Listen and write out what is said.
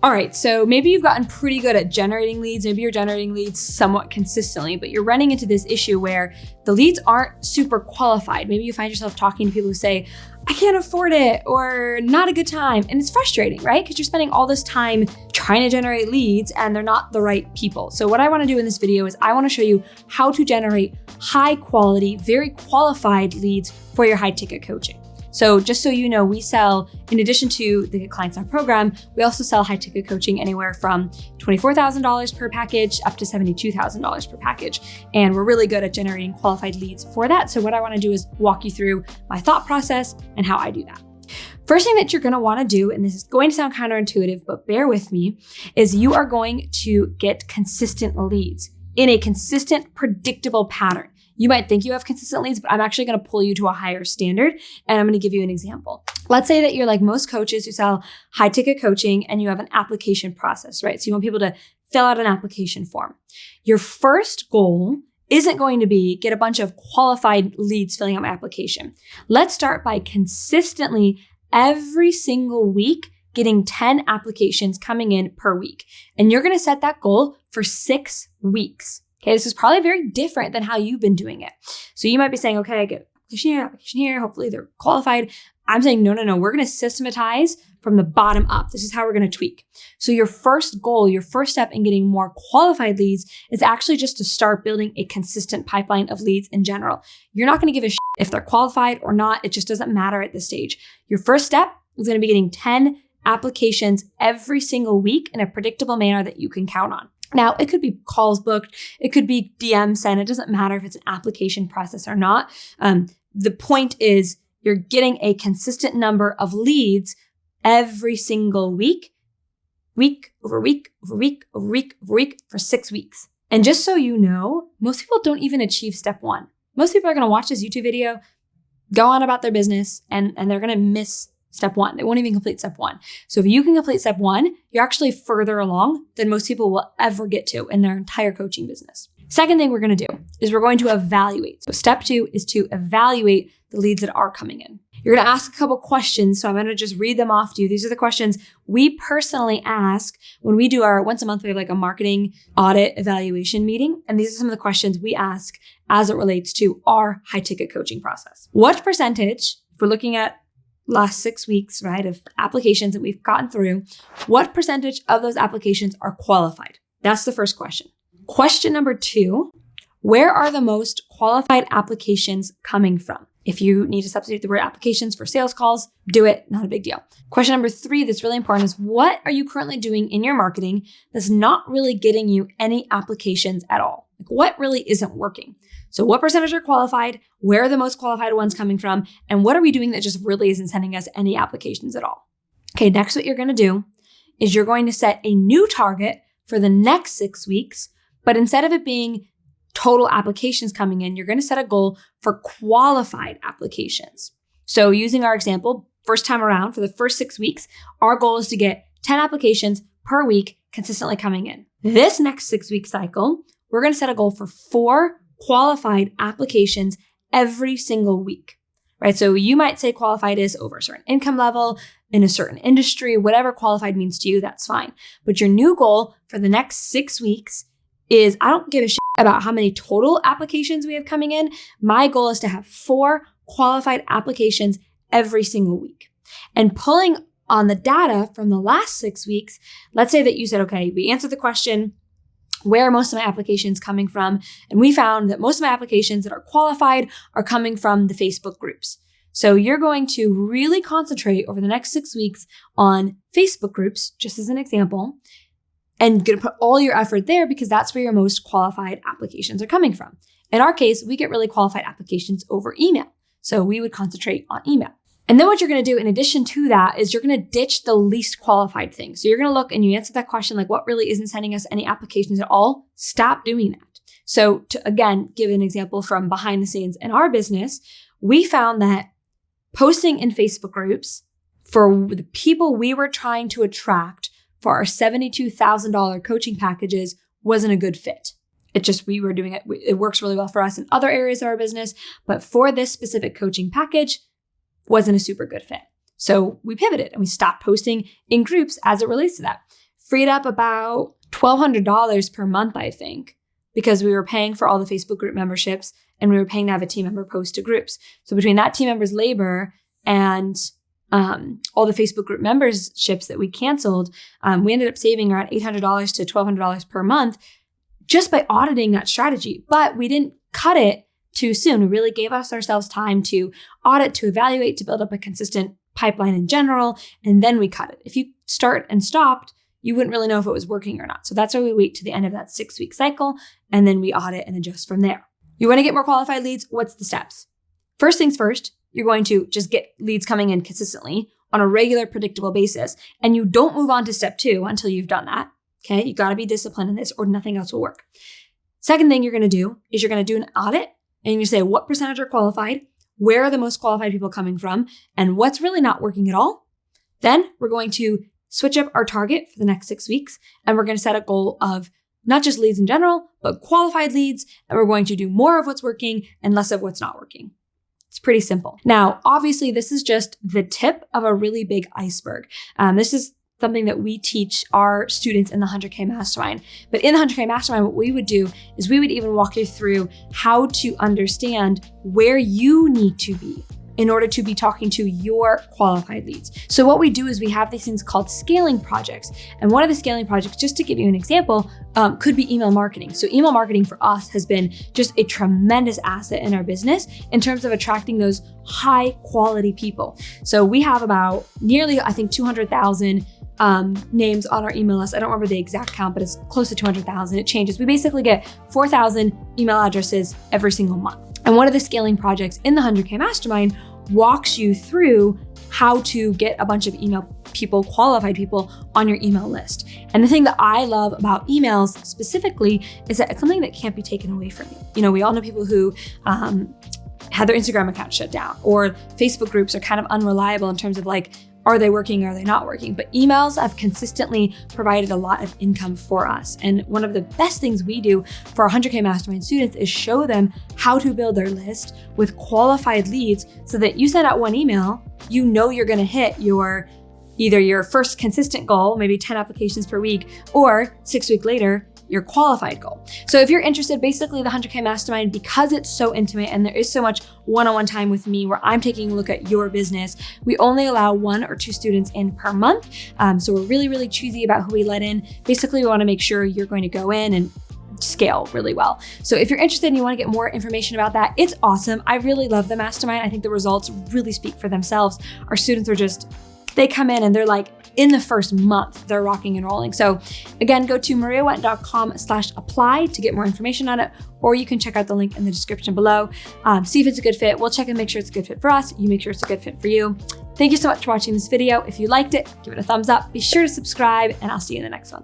All right, so maybe you've gotten pretty good at generating leads. Maybe you're generating leads somewhat consistently, but you're running into this issue where the leads aren't super qualified. Maybe you find yourself talking to people who say, I can't afford it, or not a good time. And it's frustrating, right? Because you're spending all this time trying to generate leads and they're not the right people. So what I want to do in this video is I want to show you how to generate high quality, very qualified leads for your high ticket coaching. So just so you know, we sell, in addition to the Clients Now program, we also sell high ticket coaching anywhere from $24,000 per package up to $72,000 per package. And we're really good at generating qualified leads for that. So what I want to do is walk you through my thought process and how I do that. First thing that you're going to want to do, and this is going to sound counterintuitive, but bear with me, is you are going to get consistent leads in a consistent, predictable pattern. You might think you have consistent leads, but I'm actually going to pull you to a higher standard. And I'm going to give you an example. Let's say that you're like most coaches who sell high ticket coaching and you have an application process, right? So you want people to fill out an application form. Your first goal isn't going to be get a bunch of qualified leads filling out my application. Let's start by consistently every single week getting 10 applications coming in per week. And you're going to set that goal for 6 weeks. Okay, this is probably very different than how you've been doing it. So you might be saying, okay, I get application here, hopefully they're qualified. I'm saying, no, we're going to systematize from the bottom up. This is how we're going to tweak. So your first goal, your first step in getting more qualified leads is actually just to start building a consistent pipeline of leads in general. You're not going to give a shit if they're qualified or not. It just doesn't matter at this stage. Your first step is going to be getting 10 applications every single week in a predictable manner that you can count on. Now, it could be calls booked, it could be DM sent. It doesn't matter if it's an application process or not. The point is you're getting a consistent number of leads every single week, week over week, over week, over week, over week for 6 weeks. And just so you know, most people don't even achieve step 1. Most people are going to watch this YouTube video, go on about their business, and they're going to miss step 1. They won't even complete step 1. So if you can complete step 1, you're actually further along than most people will ever get to in their entire coaching business. Second thing we're going to do is we're going to evaluate. So step 2 is to evaluate the leads that are coming in. You're going to ask a couple questions. So I'm going to just read them off to you. These are the questions we personally ask when we do our once a month, we have like a marketing audit evaluation meeting. And these are some of the questions we ask as it relates to our high ticket coaching process. What percentage, if we're looking at last 6 weeks, right, of applications that we've gotten through, what percentage of those applications are qualified? That's the first question. Question number 2, where are the most qualified applications coming from? If you need to substitute the word applications for sales calls, do it, not a big deal. Question number 3 that's really important is what are you currently doing in your marketing that's not really getting you any applications at all? Like what really isn't working? So what percentage are qualified? Where are the most qualified ones coming from? And what are we doing that just really isn't sending us any applications at all? Okay, next what you're going to do is you're going to set a new target for the next 6 weeks, but instead of it being total applications coming in, you're going to set a goal for qualified applications. So using our example, first time around for the first 6 weeks, our goal is to get 10 applications per week consistently coming in. This next 6-week cycle, we're going to set a goal for 4 qualified applications every single week, right? So you might say qualified is over a certain income level, in a certain industry, whatever qualified means to you, that's fine. But your new goal for the next 6 weeks is I don't give a shit about how many total applications we have coming in. My goal is to have 4 qualified applications every single week. And pulling on the data from the last 6 weeks, let's say that you said, okay, we answered the question, where are most of my applications coming from? And we found that most of my applications that are qualified are coming from the Facebook groups. So you're going to really concentrate over the next 6 weeks on Facebook groups, just as an example, and going to put all your effort there because that's where your most qualified applications are coming from. In our case, we get really qualified applications over email. So we would concentrate on email. And then what you're going to do in addition to that is you're going to ditch the least qualified thing. So you're going to look and you answer that question, like what really isn't sending us any applications at all? Stop doing that. So to, again, give an example from behind the scenes in our business, we found that posting in Facebook groups for the people we were trying to attract for our $72,000 coaching packages wasn't a good fit. We were doing it. It works really well for us in other areas of our business, but for this specific coaching package, wasn't a super good fit. So we pivoted and we stopped posting in groups as it relates to that. freed up about $1,200 per month, I think, because we were paying for all the Facebook group memberships and we were paying to have a team member post to groups. So between that team member's labor and all the Facebook group memberships that we canceled, we ended up saving around $800 to $1,200 per month just by auditing that strategy. But we didn't cut it too soon. We really gave ourselves time to audit, to evaluate, to build up a consistent pipeline in general, and then we cut it. If you start and stopped, you wouldn't really know if it was working or not. So that's why we wait to the end of that 6-week cycle, and then we audit and adjust from there. You want to get more qualified leads? What's the steps? First things first, you're going to just get leads coming in consistently on a regular, predictable basis. And you don't move on to step 2 until you've done that. Okay. You got to be disciplined in this or nothing else will work. Second thing you're going to do is you're going to do an audit and you say what percentage are qualified, where are the most qualified people coming from, and what's really not working at all. Then we're going to switch up our target for the next 6 weeks. And we're going to set a goal of not just leads in general, but qualified leads. And we're going to do more of what's working and less of what's not working. It's pretty simple. Now, obviously, this is just the tip of a really big iceberg. This is something that we teach our students in the 100K Mastermind. But in the 100K Mastermind, what we would do is we would even walk you through how to understand where you need to be in order to be talking to your qualified leads. So what we do is we have these things called scaling projects. And one of the scaling projects, just to give you an example, could be email marketing. So email marketing for us has been just a tremendous asset in our business in terms of attracting those high quality people. So we have about nearly, I think, 200,000 names on our email list. I don't remember the exact count, but it's close to 200,000. It changes. We basically get 4,000 email addresses every single month. And one of the scaling projects in the 100K Mastermind walks you through how to get a bunch of email people, qualified people on your email list. And the thing that I love about emails specifically is that it's something that can't be taken away from you. You know, we all know people who had their Instagram account shut down, or Facebook groups are kind of unreliable in terms of like, are they working or are they not working? But emails have consistently provided a lot of income for us. And one of the best things we do for our 100K Mastermind students is show them how to build their list with qualified leads so that you send out one email, you know you're gonna hit either your first consistent goal, maybe 10 applications per week, or 6 weeks later, your qualified goal. So if you're interested, basically the 100K Mastermind, because it's so intimate and there is so much one-on-one time with me where I'm taking a look at your business, we only allow 1 or 2 students in per month. So we're really, really choosy about who we let in. Basically, we wanna make sure you're going to go in and scale really well. So if you're interested and you wanna get more information about that, it's awesome. I really love the Mastermind. I think the results really speak for themselves. Our students are they come in and they're like, in the first month, they're rocking and rolling. So again, go to mariawendt.com/apply to get more information on it, or you can check out the link in the description below. See if it's a good fit. We'll check and make sure it's a good fit for us. You make sure it's a good fit for you. Thank you so much for watching this video. If you liked it, give it a thumbs up. Be sure to subscribe, and I'll see you in the next one.